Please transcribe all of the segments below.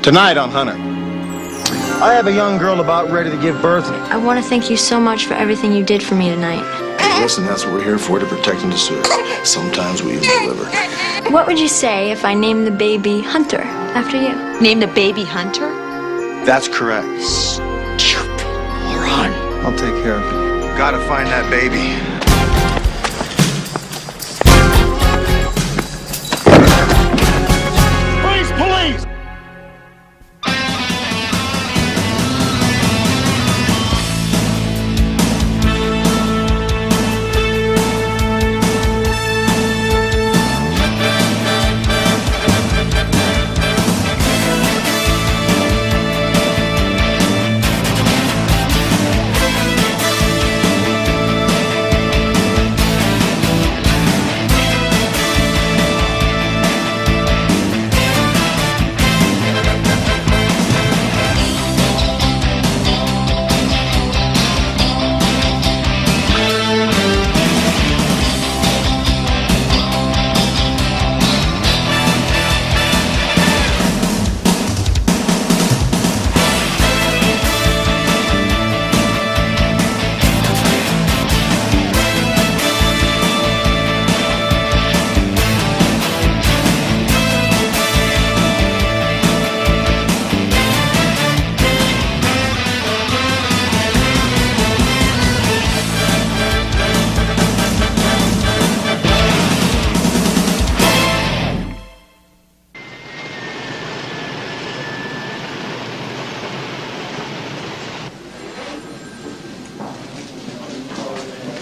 Tonight on Hunter, I have a young girl about ready to give birth. I want to thank you so much for everything you did for me tonight. Listen, that's what we're here for, to protect and to serve. Sometimes we even deliver. What would you say if I named the baby Hunter after you? Name the baby Hunter? That's correct. Stupid moron. I'll take care of it. Gotta find that baby. Police!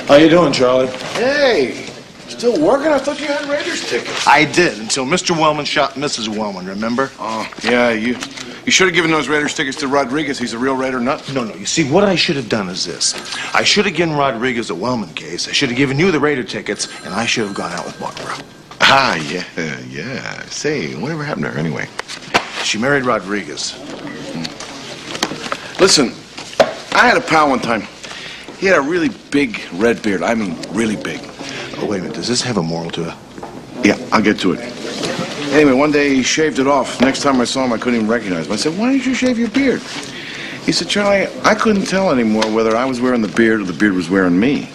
How you doing, Charlie? Hey, still working? I thought you had Raiders tickets. I did, until Mr. Wellman shot Mrs. Wellman, remember? Oh, yeah, you should have given those Raiders tickets to Rodriguez. He's a real Raider nut. No, you see, what I should have done is this. I should have given Rodriguez a Wellman case, I should have given you the Raider tickets, and I should have gone out with Barbara. Ah, yeah. Say, whatever happened to her anyway? She married Rodriguez. Listen, I had a pal one time. He had a really big red beard. I mean, really big. Oh, wait a minute, does this have a moral to it? Yeah, I'll get to it. Anyway, one day he shaved it off. Next time I saw him, I couldn't even recognize him. I said, why didn't you shave your beard? He said, Charlie, I couldn't tell anymore whether I was wearing the beard or the beard was wearing me.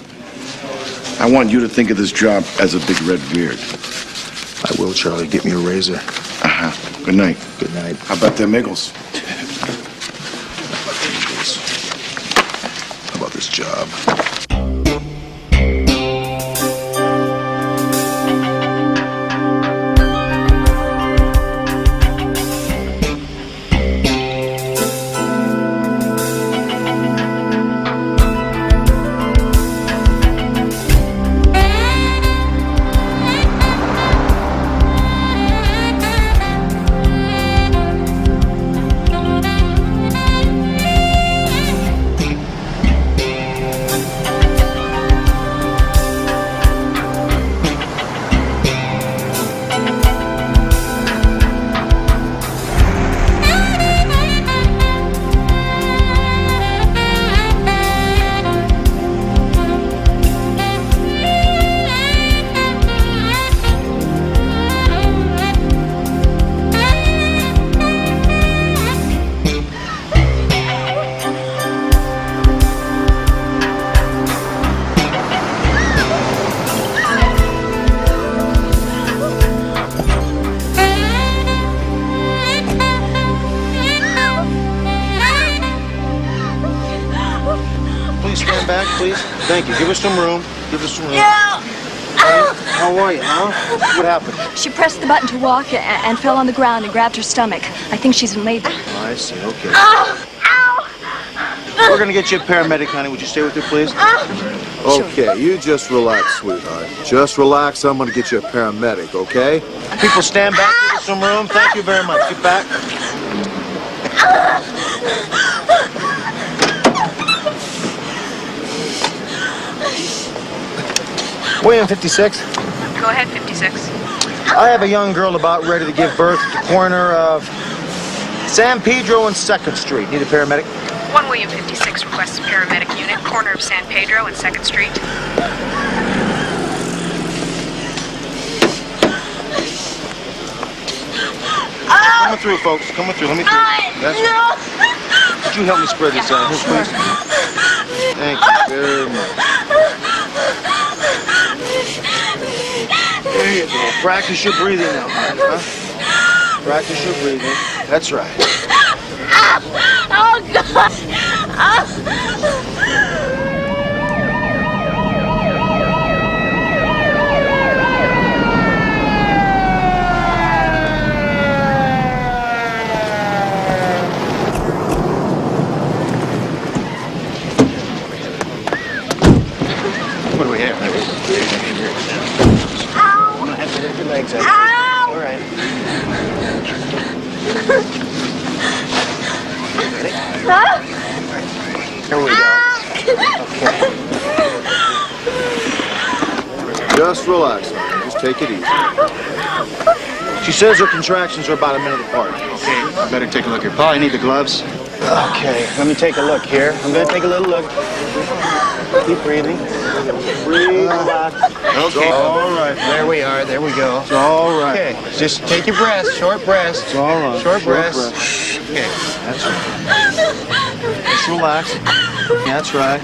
I want you to think of this job as a big red beard. I will, Charlie. Get me a razor. Uh-huh. Good night. Good night. How about them Eagles? How about this job? Stand back, please. Thank you. Give us some room. Give us some room. No! How are you, huh? What happened? She pressed the button to walk and fell on the ground and grabbed her stomach. I think she's in labor. Oh, I see. Okay. Ow! We're gonna get you a paramedic, honey. Would you stay with her, please? Okay, you just relax, sweetheart. Just relax. I'm gonna get you a paramedic, okay? People stand back. Give us some room. Thank you very much. Get back. William, 56. Go ahead, 56. I have a young girl about ready to give birth at the corner of San Pedro and 2nd Street. Need a paramedic? 1 William 56 requests a paramedic unit, corner of San Pedro and 2nd Street. Come coming through, folks. Coming through. Let me through. That's right. Could you help me spread this out, please? Thank you very much. There you go. Practice your breathing now, huh? Practice your breathing. That's right. Oh, God! What do we have? I'm gonna have to lift your legs up. All right. Ready? Here we go. Okay. Just relax, honey. Just take it easy. She says her contractions are about a minute apart. Okay, I better take a look here. Paul, I need the gloves. Okay, let me take a look here. I'm going to take a little look. Keep breathing. Breathe, relax. Okay. All right. There we are. There we go. It's all right. Okay, just take your breath. Short breaths. It's all right. Short breaths. Okay. That's right. Just relax. That's right.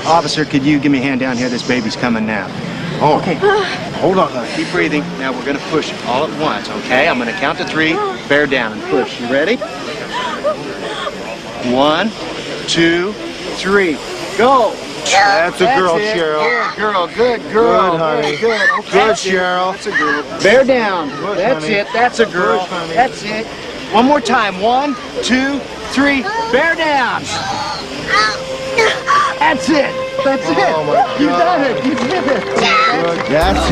Officer, could you give me a hand down here? This baby's coming now. Oh, Okay. hold on, honey. Keep breathing. Now we're going to push all at once, okay? I'm going to count to 3. Bear down and push. You ready? 1, 2, 3. Go. That's a girl, it. Cheryl. Good girl. Good girl. Good, honey. Good. Okay. Good, That's it. Cheryl. That's a girl. Bear down. Good, That's honey. it. That's a girl. Good, honey. That's it. One more time. 1, 2, 3. Bear down. That's it. That's it. Oh, my You God. done it. You did it. Good. That's it.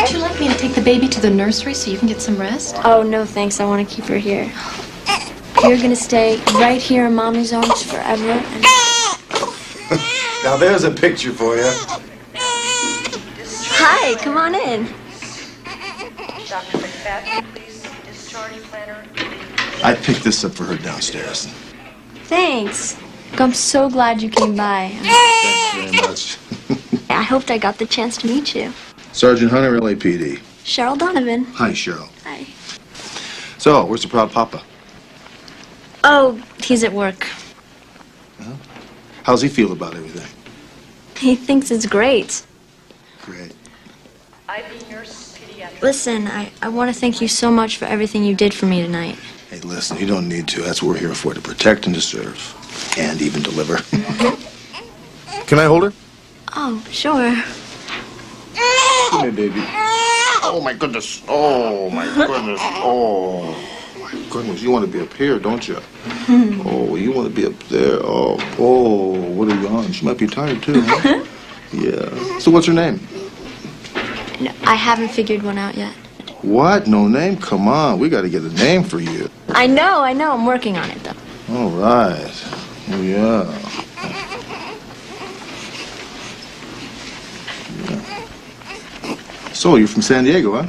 Would you like me to take the baby to the nursery so you can get some rest? Oh, no, thanks. I want to keep her here. You're going to stay right here in Mommy's arms forever. And... Now there's a picture for you. Hi, come on in. Dr. McFadden, please discharge planner. I picked this up for her downstairs. Thanks. I'm so glad you came by. Thanks very much. I hoped I got the chance to meet you. Sergeant Hunter, LAPD. Cheryl Donovan. Hi, Cheryl. Hi. So, where's the proud papa? Oh, he's at work. How's he feel about everything? He thinks it's great. Great. IV nurse, pediatric. Listen, I want to thank you so much for everything you did for me tonight. Hey, listen, you don't need to. That's what we're here for, to protect and to serve. And even deliver. Can I hold her? Oh, sure. Come here, baby. Oh, my goodness. Oh, my goodness. Oh, my goodness. You want to be up here, don't you? Oh, you want to be up there. Oh, what are you on? She might be tired, too, huh? Yeah. So what's her name? No, I haven't figured one out yet. What? No name? Come on. We got to get a name for you. I know. I'm working on it, though. All right. Oh, yeah. So, you're from San Diego, huh?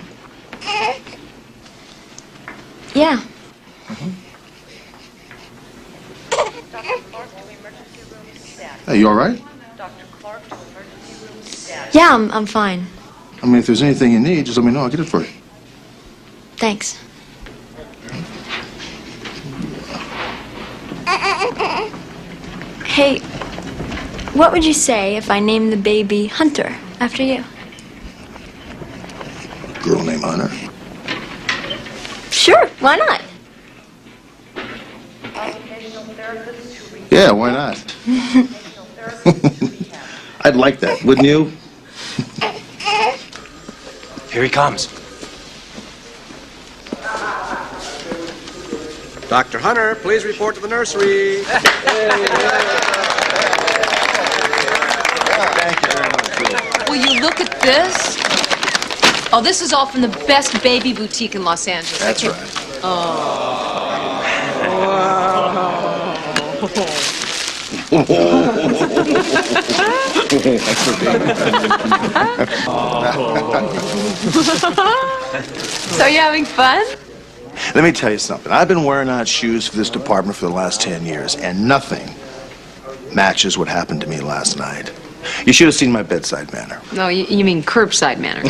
Yeah. Hey, you all right? Dr. Clark to emergency room staff. Yeah, I'm fine. I mean, if there's anything you need, just let me know. I'll get it for you. Thanks. Hey, what would you say if I named the baby Hunter after you? Girl named Hunter. Sure, why not? Occupational therapists who read Yeah, why not? occupational therapists who rehab. I'd like that, wouldn't you? Here he comes. Dr. Hunter, please report to the nursery. Thank you very much. Will you look at this? Oh, this is all from the best baby boutique in Los Angeles. That's right. So you having fun? Let me tell you something. I've been wearing out shoes for this department for the last 10 years, and nothing matches what happened to me last night. You should have seen my bedside manner. No, you mean curbside manner.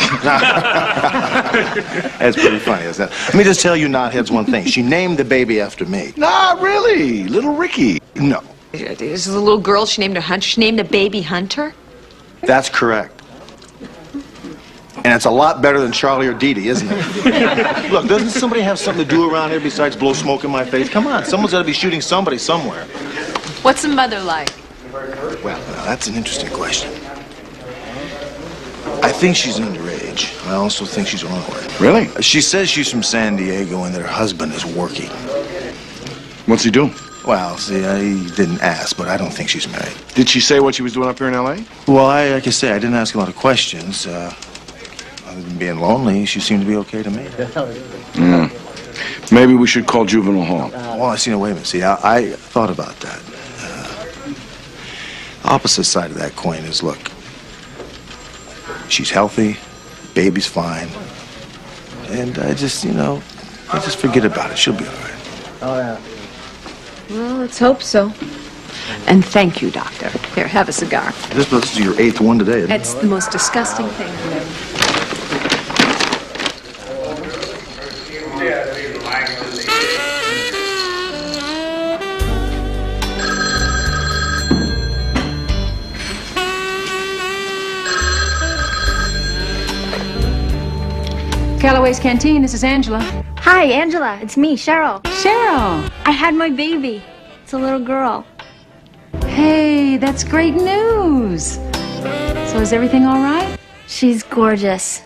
That's pretty funny, isn't it? Let me just tell you knotheads one thing. She named the baby after me. Nah, really. Little Ricky. No. Is the little girl she named a Hunter? She named a baby Hunter? That's correct. And it's a lot better than Charlie or Dee Dee, isn't it? Look, doesn't somebody have something to do around here besides blow smoke in my face? Come on, someone's got to be shooting somebody somewhere. What's the mother like? Well, now, that's an interesting question. I think she's underage. I also think she's awkward. Really? She says she's from San Diego and that her husband is working. What's he doing? Well, see, I didn't ask, but I don't think she's married. Did she say what she was doing up here in L.A.? Well, like I say, I didn't ask a lot of questions. Other than being lonely, she seemed to be okay to me. Maybe we should call juvenile hall. Well, I see. No, wait a minute. See, I thought about that. Opposite side of that coin is, look, she's healthy, baby's fine, and I just forget about it. She'll be all right. Oh, yeah. Well, let's hope so. And thank you, Doctor. Here, have a cigar. This is your 8th one today, isn't it? It's the most disgusting thing. Callaway's Canteen, this is Angela. Hi, Angela. It's me, Cheryl. Cheryl! I had my baby. It's a little girl. Hey, that's great news. So is everything all right? She's gorgeous.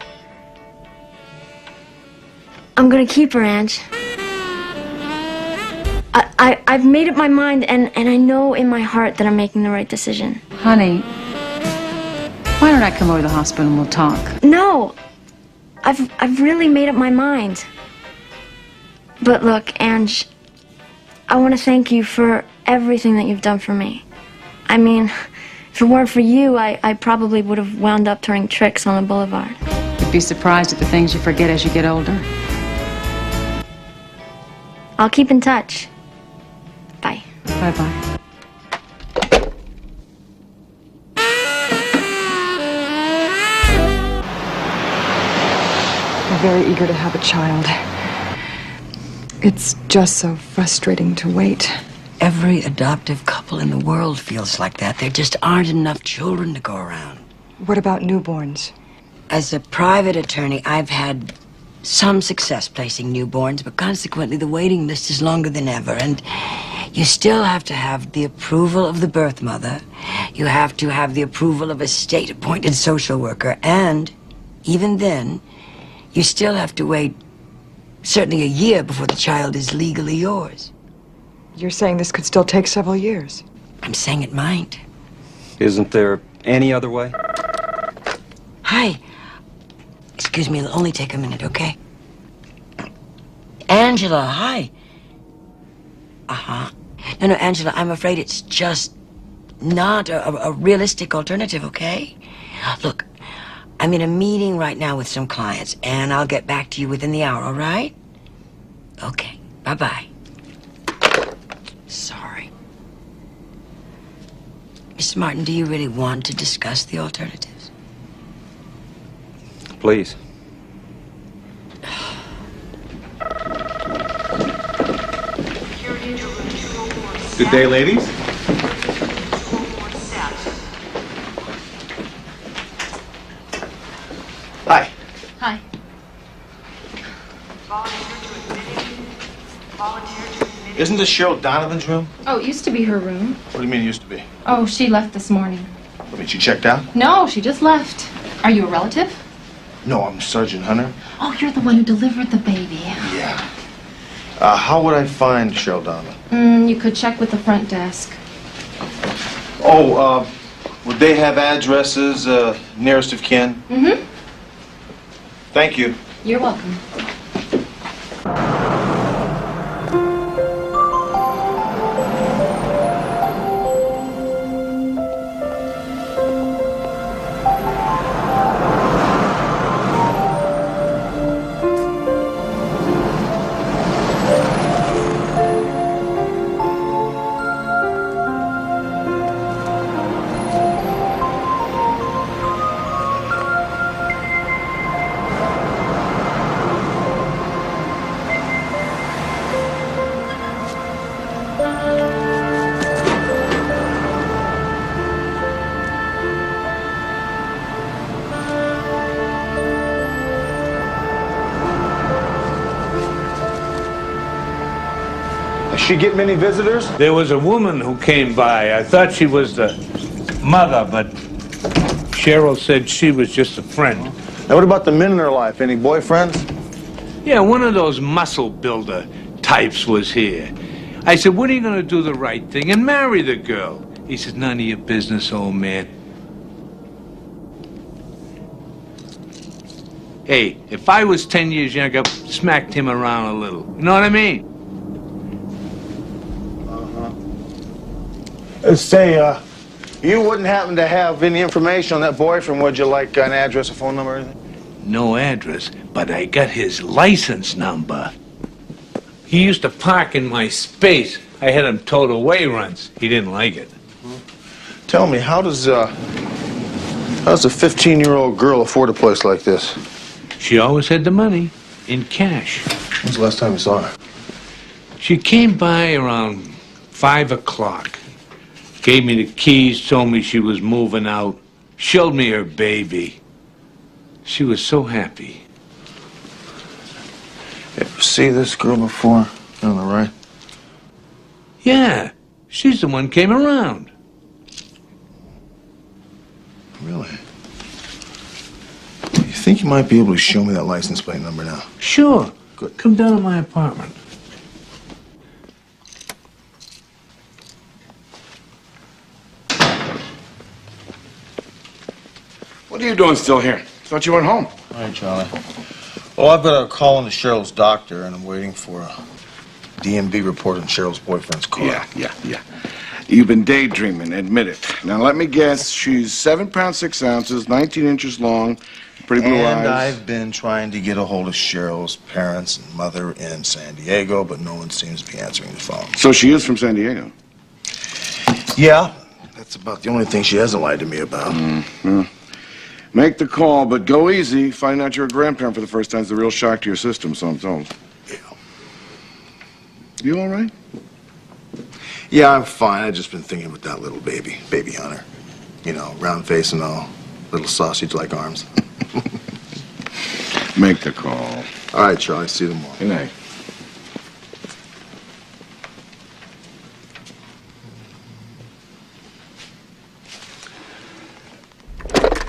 I'm gonna keep her, Ange. I've made up my mind, and I know in my heart that I'm making the right decision. Honey, why don't I come over to the hospital and we'll talk? No! I've really made up my mind. But look, Ange, I want to thank you for everything that you've done for me. I mean, if it weren't for you, I probably would have wound up turning tricks on the boulevard. You'd be surprised at the things you forget as you get older. I'll keep in touch. Bye. Bye-bye. I'm very eager to have a child. It's just so frustrating to wait. Every adoptive couple in the world feels like that. There just aren't enough children to go around. What about newborns? As a private attorney, I've had some success placing newborns, but consequently the waiting list is longer than ever, and you still have to have the approval of the birth mother. You have to have the approval of a state-appointed social worker, and even then, you still have to wait certainly a year before the child is legally yours. You're saying this could still take several years? I'm saying it might. Isn't there any other way? Hi. Excuse me, it'll only take a minute, okay? Angela, hi. Uh-huh. No, Angela, I'm afraid it's just not a realistic alternative, okay? Look, I'm in a meeting right now with some clients, and I'll get back to you within the hour, all right? Okay, bye-bye. Sorry. Mr. Martin, do you really want to discuss the alternatives? Please. Good day, ladies. Hi. Hi. Isn't this Cheryl Donovan's room? Oh, it used to be her room. What do you mean it used to be? Oh, she left this morning. I mean, she checked out? No, she just left. Are you a relative? No, I'm Sergeant Hunter. Oh, you're the one who delivered the baby. Yeah. How would I find Cheryl Donovan? You could check with the front desk. Oh, would they have addresses, nearest of kin? Mm-hmm. Thank you. You're welcome. Does she get many visitors? There was a woman who came by. I thought she was the mother, but Cheryl said she was just a friend. Now, what about the men in her life? Any boyfriends? Yeah, one of those muscle builder types was here. I said, when are you going to do the right thing and marry the girl? He said, none of your business, old man. Hey, if I was 10 years younger, I'd smacked him around a little. You know what I mean? Say, you wouldn't happen to have any information on that boyfriend, would you? Like an address, a phone number, or anything? No address, but I got his license number. He used to park in my space. I had him towed away once. He didn't like it. Tell me, how does a 15-year-old girl afford a place like this? She always had the money in cash. When's the last time you saw her? She came by around 5 o'clock. Gave me the keys, told me she was moving out. Showed me her baby. She was so happy. Ever see this girl before? On the right? Yeah, she's the one came around. Really? You think you might be able to show me that license plate number now? Sure. Good. Come down to my apartment. What are you doing still here? Thought you went home. All right, Charlie. Well, I've got a call into Cheryl's doctor, and I'm waiting for a DMV report on Cheryl's boyfriend's car. Yeah. You've been daydreaming, admit it. Now, let me guess, she's 7 pounds 6 ounces, 19 inches long, pretty blue eyes. And I've been trying to get a hold of Cheryl's parents and mother in San Diego, but no one seems to be answering the phone. So she is from San Diego? Yeah, that's about the only thing she hasn't lied to me about. Make the call, but go easy. Find out you're a grandparent for the first time is a real shock to your system, so I'm told. Yeah. You all right? Yeah, I'm fine. I've just been thinking with that little baby on her. You know, round face and all, little sausage-like arms. Make the call. All right, Charlie. See you tomorrow. Good night.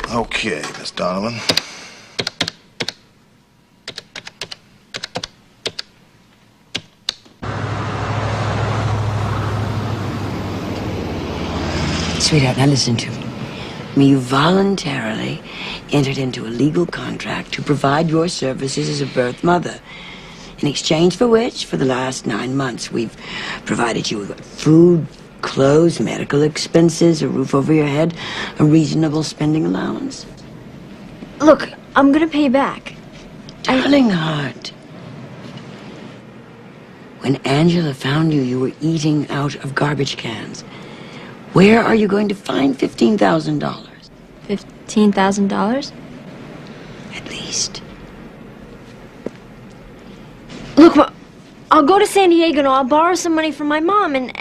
Okay, Miss Donovan. Sweetheart, now listen to me. You voluntarily entered into a legal contract to provide your services as a birth mother. In exchange for which, for the last 9 months, we've provided you with food, clothes, medical expenses, a roof over your head, a reasonable spending allowance. Look, I'm gonna pay you back. Darling heart, when Angela found you, you were eating out of garbage cans. Where are you going to find $15,000? $15,000? At least. Look, I'll go to San Diego and I'll borrow some money from my mom and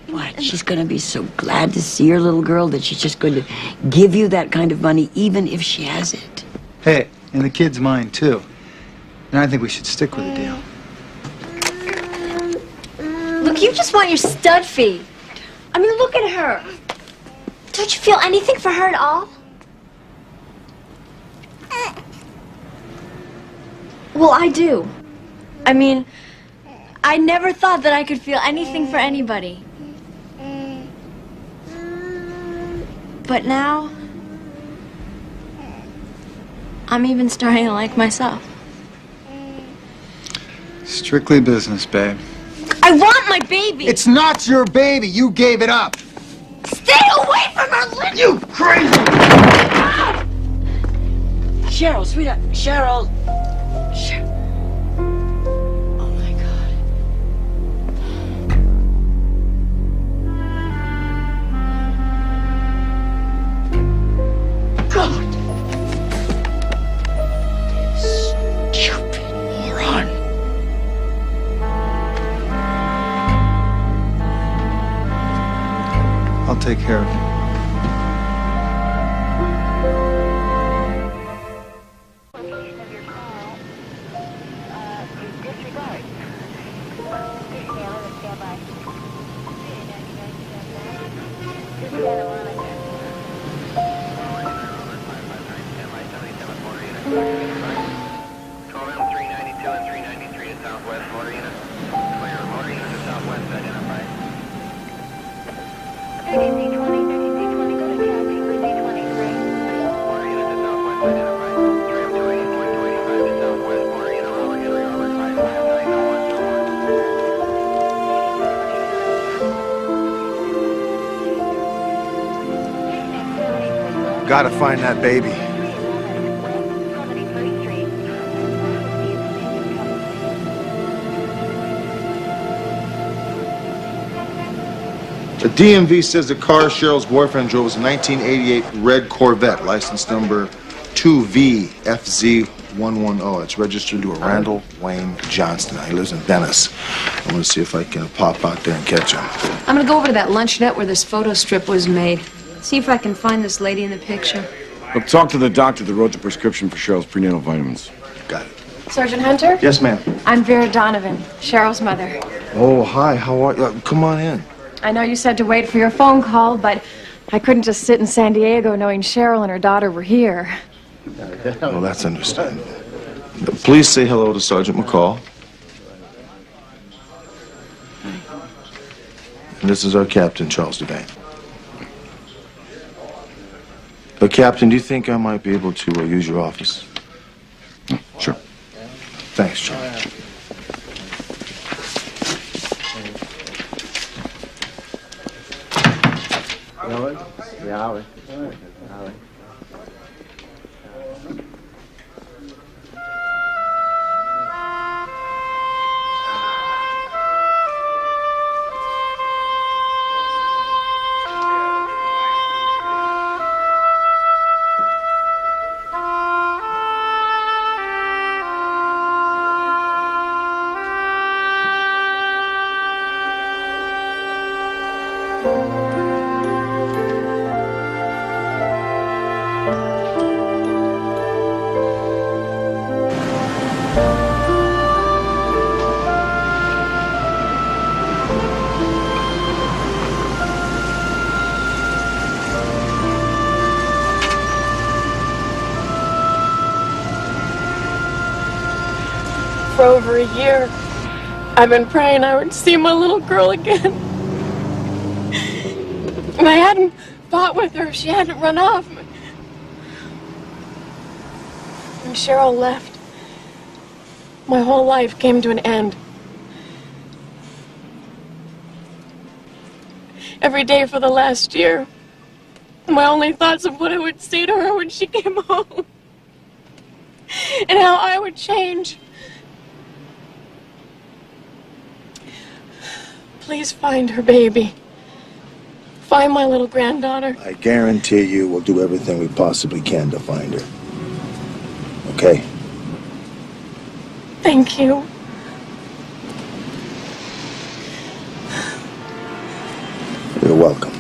What? She's going to be so glad to see her little girl that she's just going to give you that kind of money even if she has it. Hey, and the kid's mine, too. And I think we should stick with the deal. Look, you just want your stud fee. I mean, look at her. Don't you feel anything for her at all? Well, I do. I mean, I never thought that I could feel anything for anybody. But now, I'm even starting to like myself. Strictly business, babe. I want my baby! It's not your baby! You gave it up! Stay away from her, you crazy! Cheryl, sweetheart, Cheryl. Oh, my God. God! Stupid moron. I'll take care of it. Gotta find that baby. The DMV says the car Cheryl's boyfriend drove was a 1988 red Corvette, license number 2VFZ110. It's registered to a Randall Wayne Johnston. He lives in Venice. I want to see if I can pop out there and catch him. I'm gonna go over to that lunchette where this photo strip was made. See if I can find this lady in the picture. Look, talk to the doctor that wrote the prescription for Cheryl's prenatal vitamins. Got it. Sergeant Hunter? Yes, ma'am. I'm Vera Donovan, Cheryl's mother. Oh, hi. How are you? Come on in. I know you said to wait for your phone call, but I couldn't just sit in San Diego knowing Cheryl and her daughter were here. Well, that's understandable. Please say hello to Sergeant McCall. And this is our captain, Charles Devane. Captain, do you think I might be able to use your office? Sure. Thanks, Charles. For over a year, I've been praying I would see my little girl again. And I hadn't fought with her if she hadn't run off. When Cheryl left, my whole life came to an end. Every day for the last year, my only thoughts of what I would say to her when she came home. And how I would change. Please find her baby. Find my little granddaughter. I guarantee you we'll do everything we possibly can to find her. Okay? Thank you. You're welcome.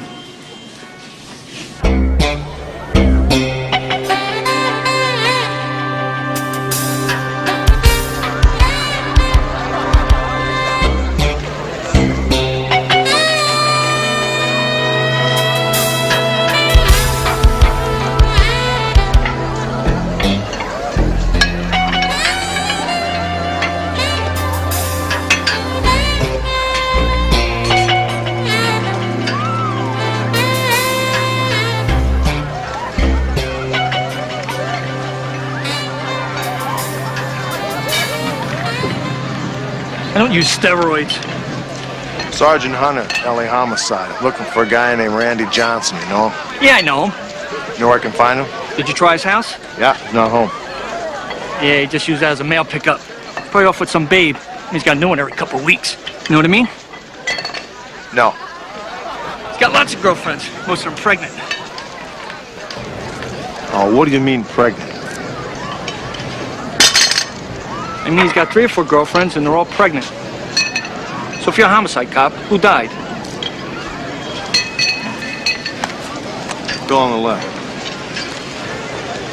I don't use steroids. Sergeant Hunter, LA Homicide. I'm looking for a guy named Randy Johnson, you know him? Yeah, I know him. You know where I can find him? Did you try his house? Yeah, he's not home. Yeah, he just used that as a mail pickup. Probably off with some babe. He's got a new one every couple of weeks. You know what I mean? No. He's got lots of girlfriends. Most of them pregnant. Oh, what do you mean pregnant? I mean, he's got 3 or 4 girlfriends, and they're all pregnant. So if you're a homicide cop, who died? Go on the left.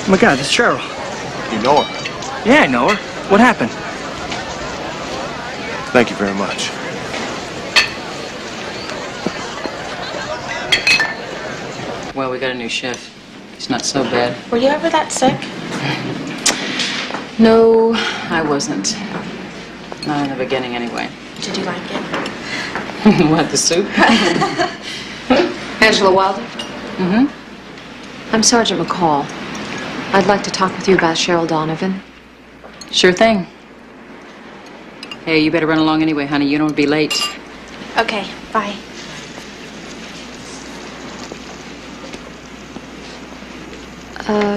Oh my God, it's Cheryl. You know her? Yeah, I know her. What happened? Thank you very much. Well, we got a new chef. He's not so bad. Were you ever that sick? No, I wasn't. Not in the beginning, anyway. Did you like it? What, the soup? Angela Wilder? Mm-hmm. I'm Sergeant McCall. I'd like to talk with you about Cheryl Donovan. Sure thing. Hey, you better run along anyway, honey. You don't want to be late. Okay, bye.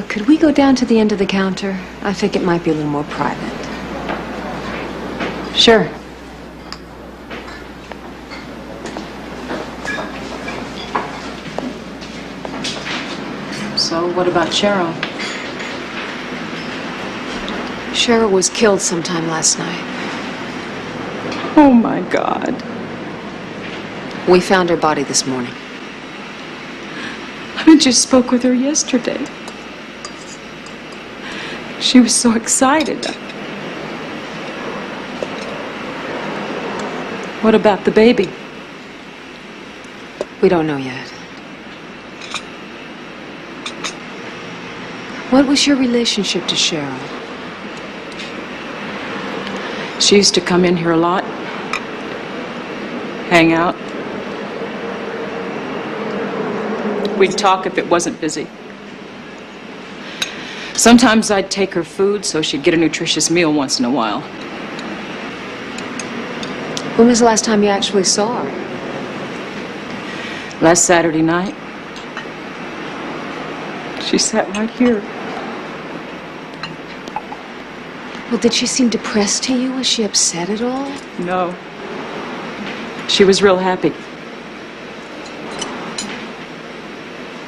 Could we go down to the end of the counter? I think it might be a little more private. Sure. So, what about Cheryl? Cheryl was killed sometime last night. Oh, my God. We found her body this morning. I just spoke with her yesterday. She was so excited. What about the baby? We don't know yet. What was your relationship to Cheryl? She used to come in here a lot, hang out. We'd talk if it wasn't busy. Sometimes I'd take her food so she'd get a nutritious meal once in a while. When was the last time you actually saw her? Last Saturday night. She sat right here. Well, did she seem depressed to you? Was she upset at all? No. She was real happy.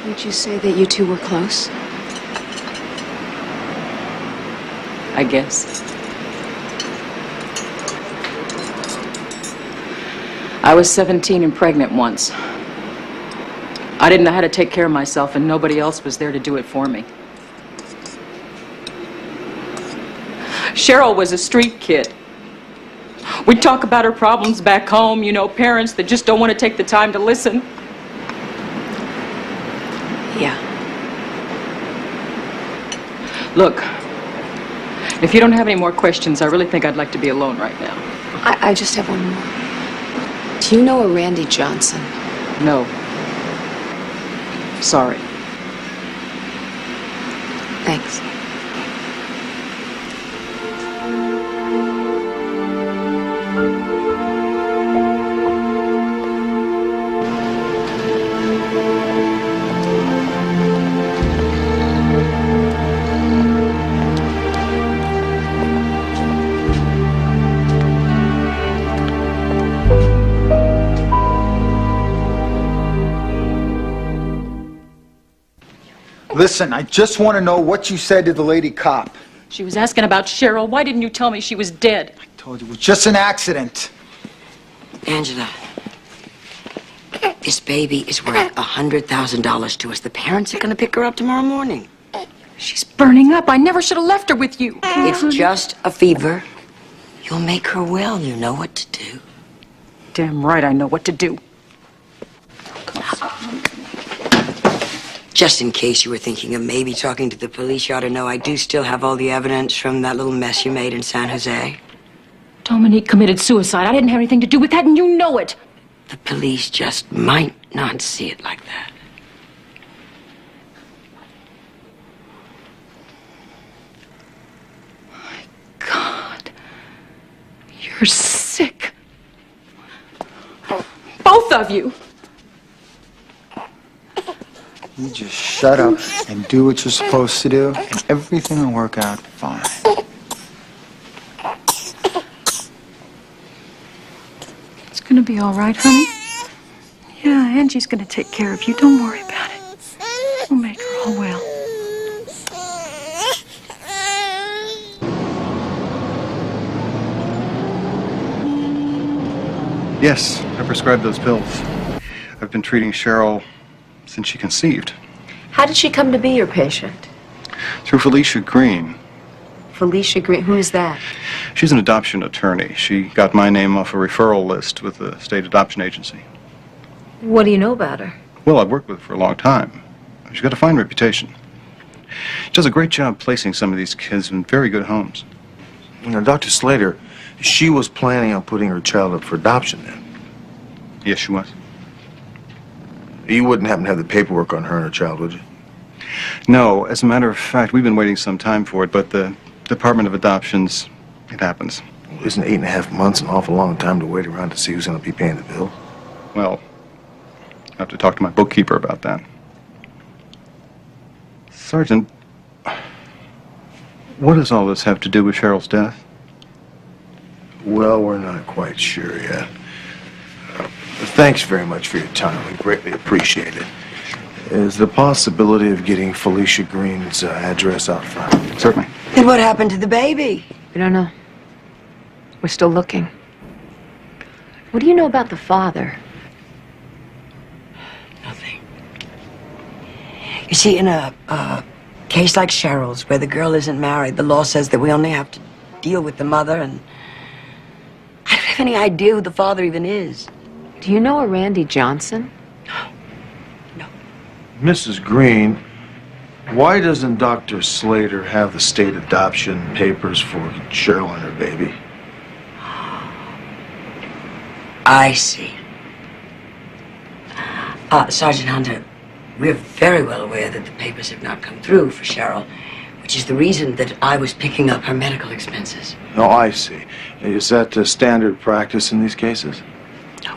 Would you say that you two were close? I guess. I was 17 and pregnant once. I didn't know how to take care of myself, and nobody else was there to do it for me. Cheryl was a street kid. We'd talk about her problems back home, you know, parents that just don't want to take the time to listen. Yeah. Look, if you don't have any more questions, I really think I'd like to be alone right now. I just have one more. Do you know a Randy Johnson? No. Sorry. Thanks. Listen, I just want to know what you said to the lady cop. She was asking about Cheryl. Why didn't you tell me she was dead? I told you it was just an accident. Angela, this baby is worth $100,000 to us. The parents are going to pick her up tomorrow morning. She's burning up. I never should have left her with you. It's just a fever. You'll make her well. You know what to do. Damn right I know what to do. Just in case you were thinking of maybe talking to the police, you ought to know I do still have all the evidence from that little mess you made in San Jose. Dominique committed suicide. I didn't have anything to do with that, and you know it. The police just might not see it like that. My God. You're sick. Both of you. You just shut up and do what you're supposed to do, and everything will work out fine. It's gonna be all right, honey. Yeah, Angie's gonna take care of you. Don't worry about it. We'll make her all well. Yes, I prescribed those pills. I've been treating Cheryl since she conceived. How did she come to be your patient? Through Felicia Green. Felicia Green, who is that? She's an adoption attorney. She got my name off a referral list with the state adoption agency. What do you know about her? Well, I've worked with her for a long time. She's got a fine reputation. She does a great job placing some of these kids in very good homes. You know, Dr. Slater, she was planning on putting her child up for adoption then. Yes, she was. You wouldn't happen to have the paperwork on her and her child, would you? No, as a matter of fact, we've been waiting some time for it, but the Department of Adoptions, it happens. Well, isn't 8.5 months an awful long time to wait around to see who's going to be paying the bill? Well, I have to talk to my bookkeeper about that. Sergeant, what does all this have to do with Cheryl's death? Well, we're not quite sure yet. Thanks very much for your time. We greatly appreciate it. Is the possibility of getting Felicia Green's address out front? Certainly. And what happened to the baby? We don't know. We're still looking. What do you know about the father? Nothing. You see, in a case like Cheryl's, where the girl isn't married, the law says that we only have to deal with the mother, and I don't have any idea who the father even is. Do you know a Randy Johnson? Mrs. Green, why doesn't Dr. Slater have the state adoption papers for Cheryl and her baby? I see. Sergeant Hunter, we're very well aware that the papers have not come through for Cheryl, which is the reason that I was picking up her medical expenses. Oh, I see. Is that standard practice in these cases? No.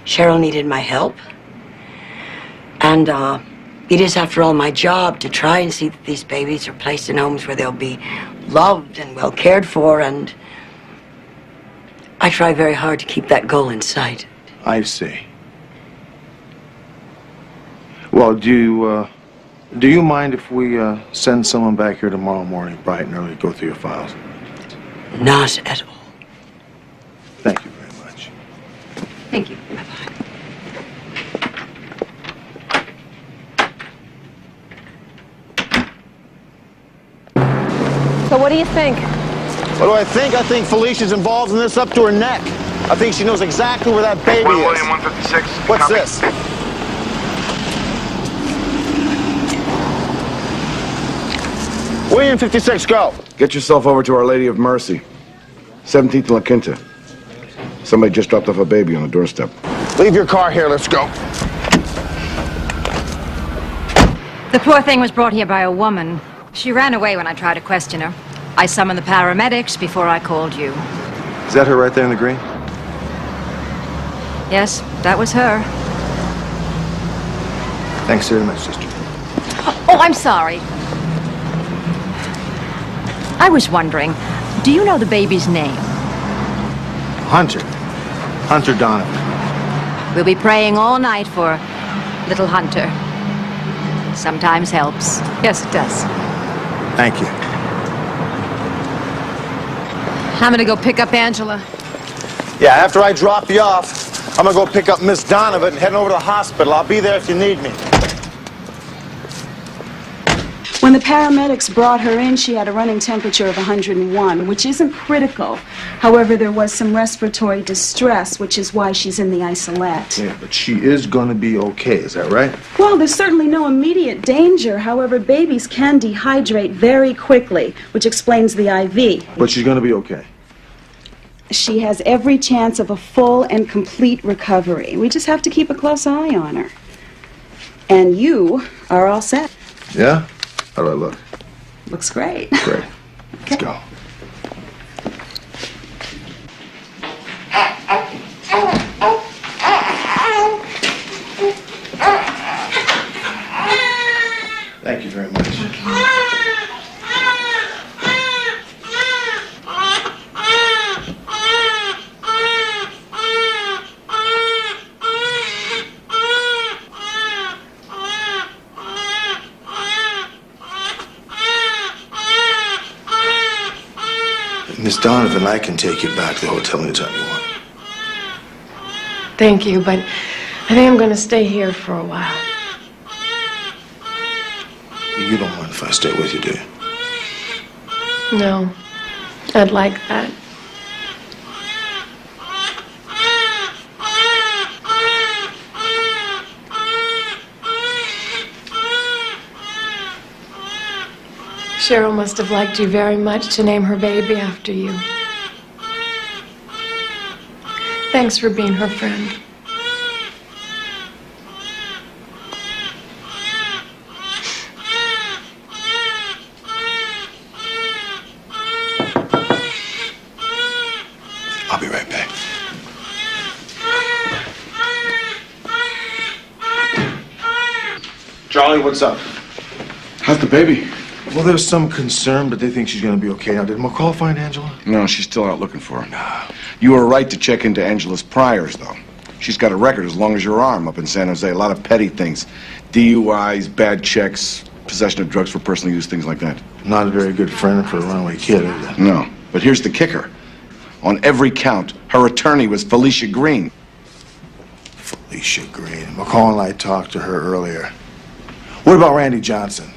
Cheryl needed my help. And it is, after all, my job to try and see that these babies are placed in homes where they'll be loved and well cared for, and I try very hard to keep that goal in sight. I see. Well, do you mind if we send someone back here tomorrow morning, bright and early, to go through your files? Not at all. Thank you very much. Thank you. Bye-bye. So what do you think? What do I think? I think Felicia's involved in this up to her neck. I think she knows exactly where that baby is. William 156. What's Copy. this? William 56, go. Get yourself over to Our Lady of Mercy, 17th and La Quinta. Somebody just dropped off a baby on the doorstep. Leave your car here. Let's go. The poor thing was brought here by a woman. She ran away when I tried to question her. I summoned the paramedics before I called you. Is that her right there in the green? Yes, that was her. Thanks very much, sister. Oh, I'm sorry. I was wondering, do you know the baby's name? Hunter. Hunter Donovan. We'll be praying all night for little Hunter. Sometimes helps. Yes, it does. Thank you. I'm gonna go pick up Angela. Yeah, after I drop you off, I'm gonna go pick up Miss Donovan and head over to the hospital. I'll be there if you need me. When the paramedics brought her in, she had a running temperature of 101, which isn't critical. However, there was some respiratory distress, which is why she's in the isolette. Yeah, but she is going to be okay, is that right? Well, there's certainly no immediate danger. However, babies can dehydrate very quickly, which explains the IV. But she's going to be okay. She has every chance of a full and complete recovery. We just have to keep a close eye on her. And you are all set. Yeah? How do I look? Looks great. Great. Let's go. Thank you very much. Miss Donovan, I can take you back to the hotel anytime you want. Thank you, but I think I'm going to stay here for a while. You don't mind if I stay with you, do you? No, I'd like that. Cheryl must have liked you very much to name her baby after you. Thanks for being her friend. I'll be right back. Charlie, what's up? How's the baby? Well, there's some concern, but they think she's gonna be okay. Now, did McCall find Angela? No, she's still out looking for her. You were right to check into Angela's priors, though. She's got a record as long as your arm up in San Jose. A lot of petty things. DUIs, bad checks, possession of drugs for personal use, things like that. Not a very good friend for a runaway kid, is it? No, but here's the kicker. On every count, her attorney was Felicia Green. Felicia Green. McCall and I talked to her earlier. What about Randy Johnson?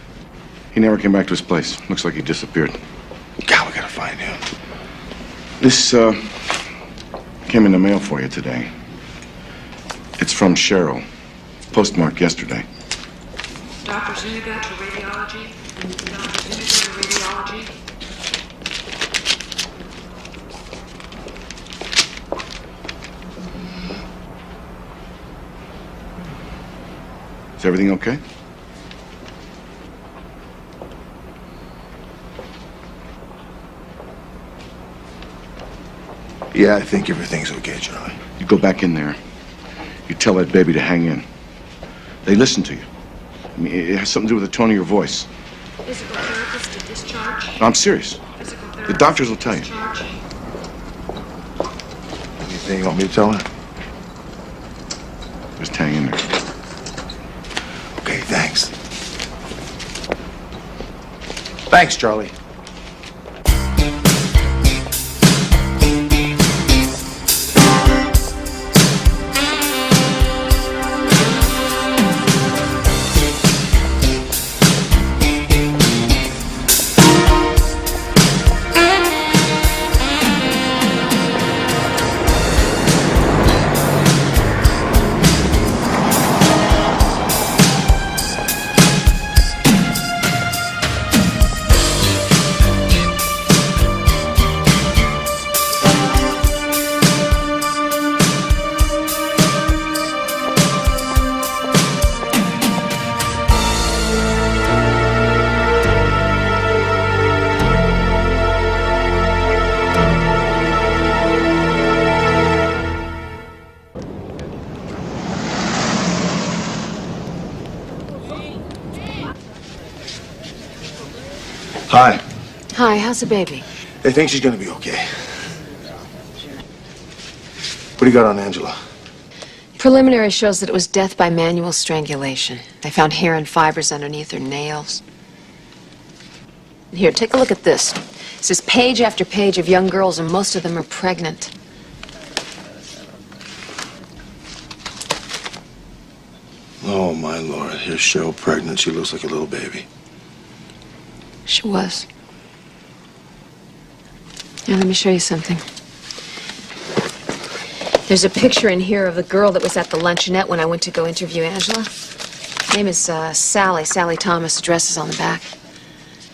He never came back to his place. Looks like he disappeared. God, we gotta find him. This, came in the mail for you today. It's from Cheryl. Postmarked yesterday. Dr. Zuniga to radiology. Dr. Zuniga to radiology. Is everything okay? Yeah, I think everything's okay, Charlie. You go back in there. You tell that baby to hang in. They listen to you. I mean, it has something to do with the tone of your voice. Physical therapist to discharge. No, I'm serious. The doctors will tell you. Anything you want me to tell her? Just hang in there. Okay, thanks. Thanks, Charlie. Hi. Hi, how's the baby? They think she's gonna be okay. What do you got on Angela? Preliminary shows that it was death by manual strangulation. They found hair and fibers underneath her nails. Here, take a look at this. This is page after page of young girls, and most of them are pregnant. Oh, my Lord. Here's Cheryl pregnant. She looks like a little baby. She was. Now, let me show you something. There's a picture in here of the girl that was at the luncheonette when I went to go interview Angela. Her name is Sally. Sally Thomas. Address is on the back.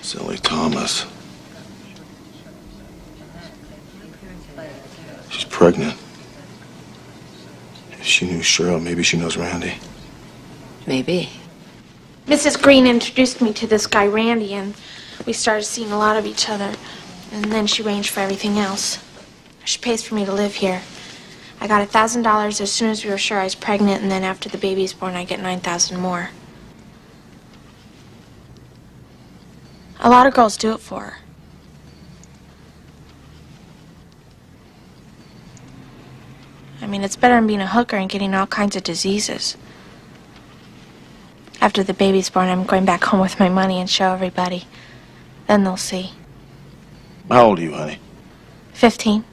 Sally Thomas. She's pregnant. If she knew Cheryl, maybe she knows Randy. Maybe. Mrs. Green introduced me to this guy, Randy, and we started seeing a lot of each other. And then she arranged for everything else. She pays for me to live here. I got $1,000 as soon as we were sure I was pregnant, and then after the baby's born, I get $9,000 more. A lot of girls do it for her. I mean, it's better than being a hooker and getting all kinds of diseases. After the baby's born, I'm going back home with my money and show everybody. Then they'll see. How old are you, honey? 15.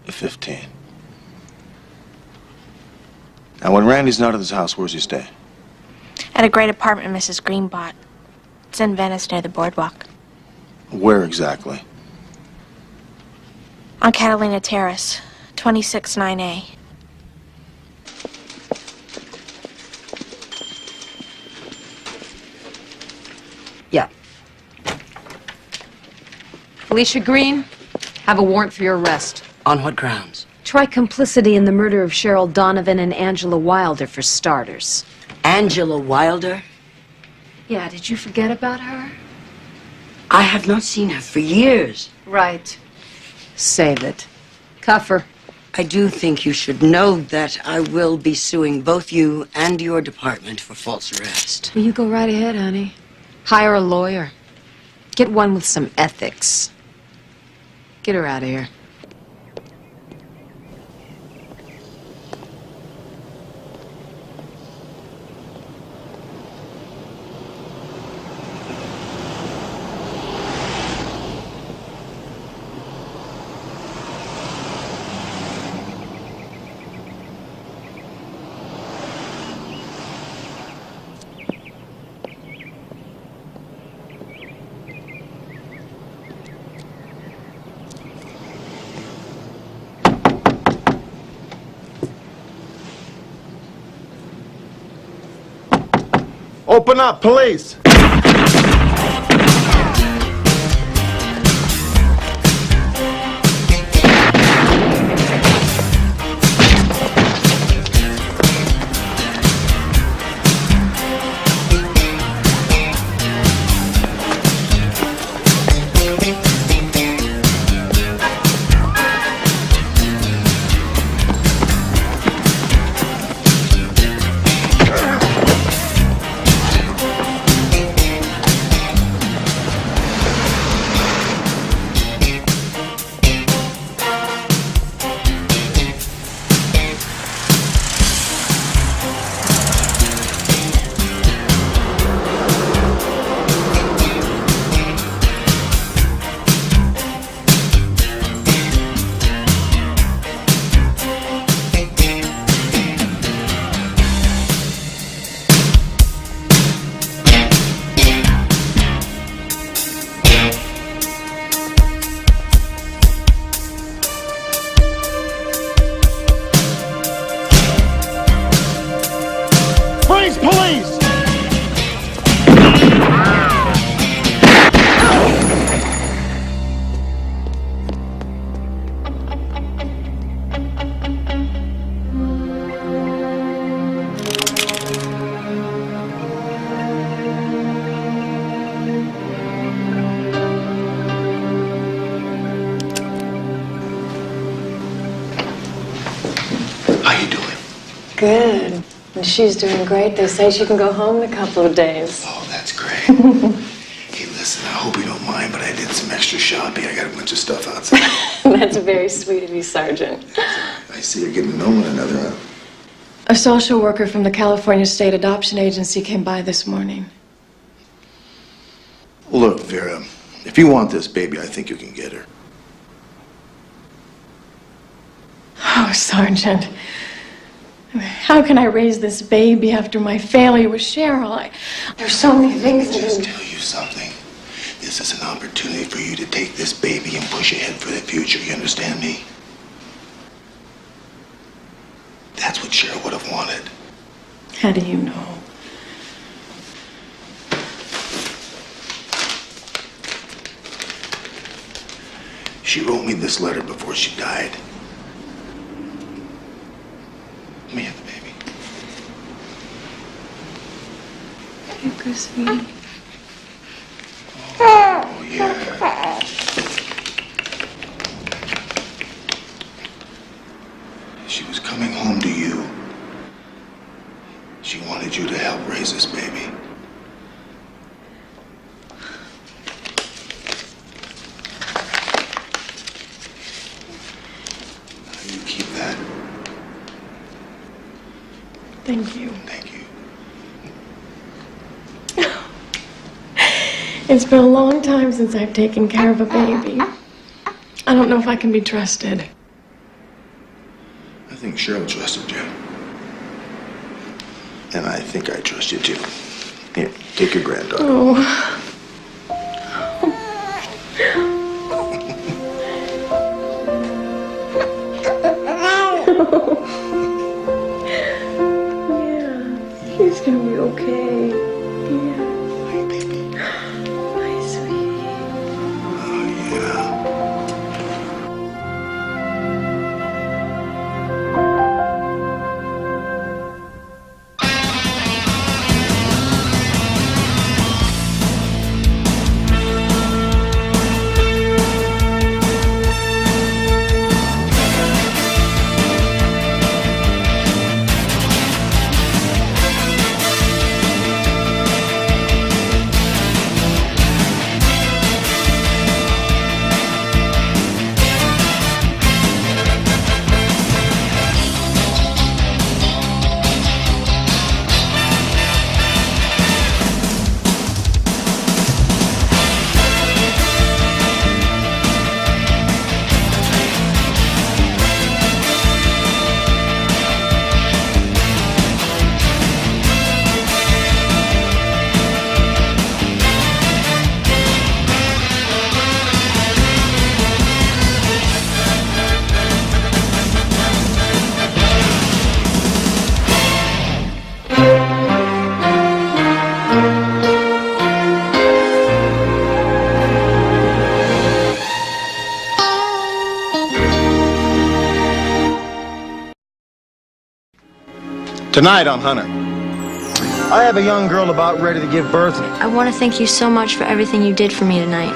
15. Now, when Randy's not at his house, where's he stay? At a great apartment Mrs. Green bought. It's in Venice near the boardwalk. Where exactly? On Catalina Terrace, 269A. Yeah. Felicia Green, have a warrant for your arrest. On what grounds? Try complicity in the murder of Cheryl Donovan and Angela Wilder, for starters. Angela Wilder? Yeah, did you forget about her? I have not seen her for years. Right. Save it. Cuff her. I do think you should know that I will be suing both you and your department for false arrest. Well, you go right ahead, honey. Hire a lawyer. Get one with some ethics. Get her out of here. Open up, police! Police! How you doing? Good. She's doing great. They say she can go home in a couple of days. Oh, that's great. Hey, listen, I hope you don't mind, but I did some extra shopping. I got a bunch of stuff outside. That's very sweet of you, Sergeant. I see you're getting to know one another, huh? A social worker from the California State Adoption Agency came by this morning. Look, Vera, if you want this baby, I think you can get her. Oh, Sergeant. How can I raise this baby after my failure with Cheryl? There's so many things to Just do. tell you something. This is an opportunity for you to take this baby and push ahead for the future. You understand me? That's what Cheryl would have wanted. How do you know? She wrote me this letter before she died. Let me have the baby. Here, Christine. Oh, yeah. She was coming home to you. She wanted you to help raise this baby. You keep that. Thank you. Thank you. It's been a long time since I've taken care of a baby. I don't know if I can be trusted. I think Cheryl trusted you. And I think I trust you too. Here, take your granddaughter. Oh. Yeah, she's gonna be okay. Yeah. Hi, baby. Hi, sweetie. Oh, yeah. Tonight on Hunter, I have a young girl about ready to give birth. I want to thank you so much for everything you did for me tonight.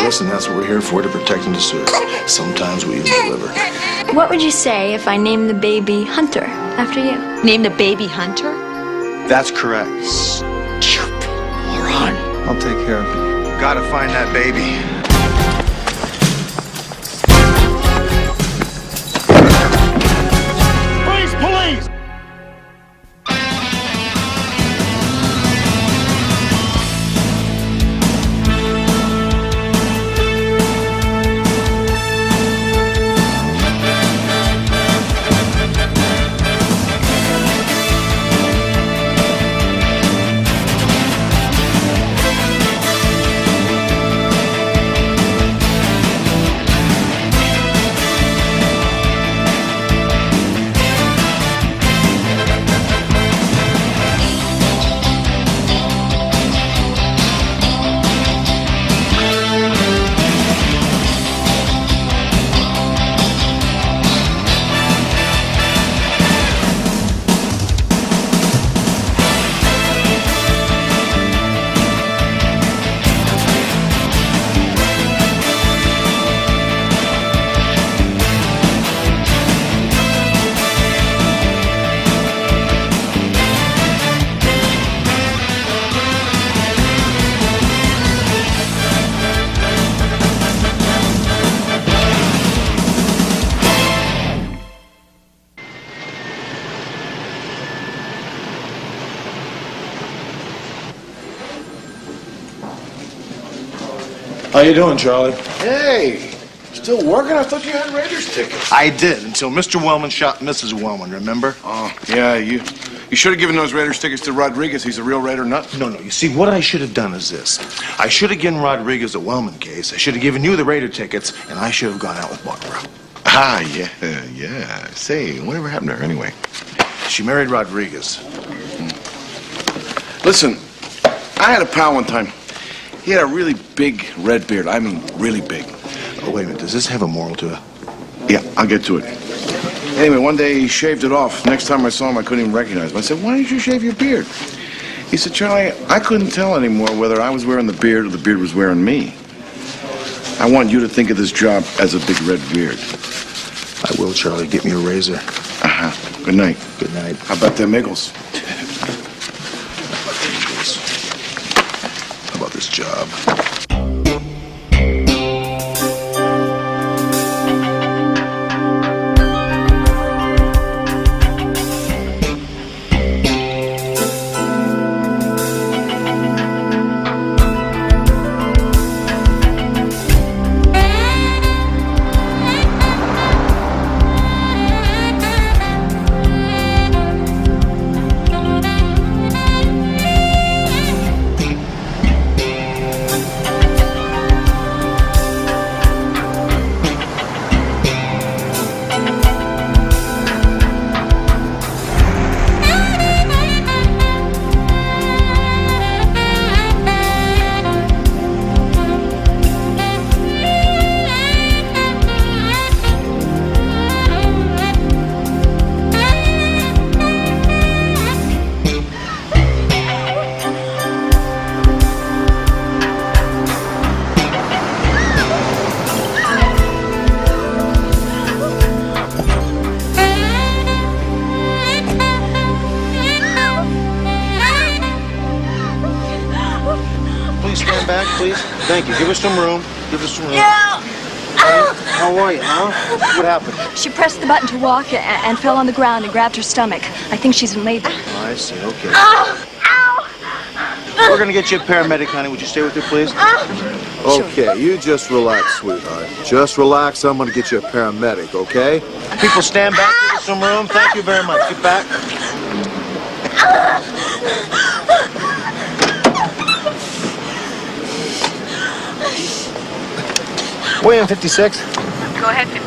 Listen, that's what we're here for, to protect and to serve. Sometimes we even deliver. What would you say if I named the baby Hunter after you? Name the baby Hunter? That's correct. Stupid moron. I'll take care of it. Gotta find that baby. Police! Police! How you doing, Charlie? Hey, still working? I thought you had Raiders tickets. I did, until Mr. Wellman shot Mrs. Wellman, remember? Oh, yeah, you should have given those Raiders tickets to Rodriguez. He's a real Raider nut. No, you see, what I should have done is this. I should have given Rodriguez a Wellman case, I should have given you the Raider tickets, and I should have gone out with Barbara. Ah, yeah. Say, whatever happened to her anyway? She married Rodriguez. Listen, I had a pal one time. He had a really big red beard. I mean, really big. Oh, wait a minute. Does this have a moral to it? Yeah, I'll get to it. Anyway, one day he shaved it off. Next time I saw him, I couldn't even recognize him. I said, why didn't you shave your beard? He said, Charlie, I couldn't tell anymore whether I was wearing the beard or the beard was wearing me. I want you to think of this job as a big red beard. I will, Charlie. Get me a razor. Uh-huh. Good night. Good night. How about them Miggles? How about this job? Please. Thank you. Give us some room. Give us some room. How are you, huh? What happened? She pressed the button to walk and fell on the ground and grabbed her stomach. I think she's in labor. Oh, I see. Okay. Ow! We're gonna get you a paramedic, honey. Would you stay with her, please? Okay, you just relax, sweetheart. Just relax. I'm gonna get you a paramedic, okay? People stand back. Give us some room. Thank you very much. Get back. William, 56. Go ahead, 56.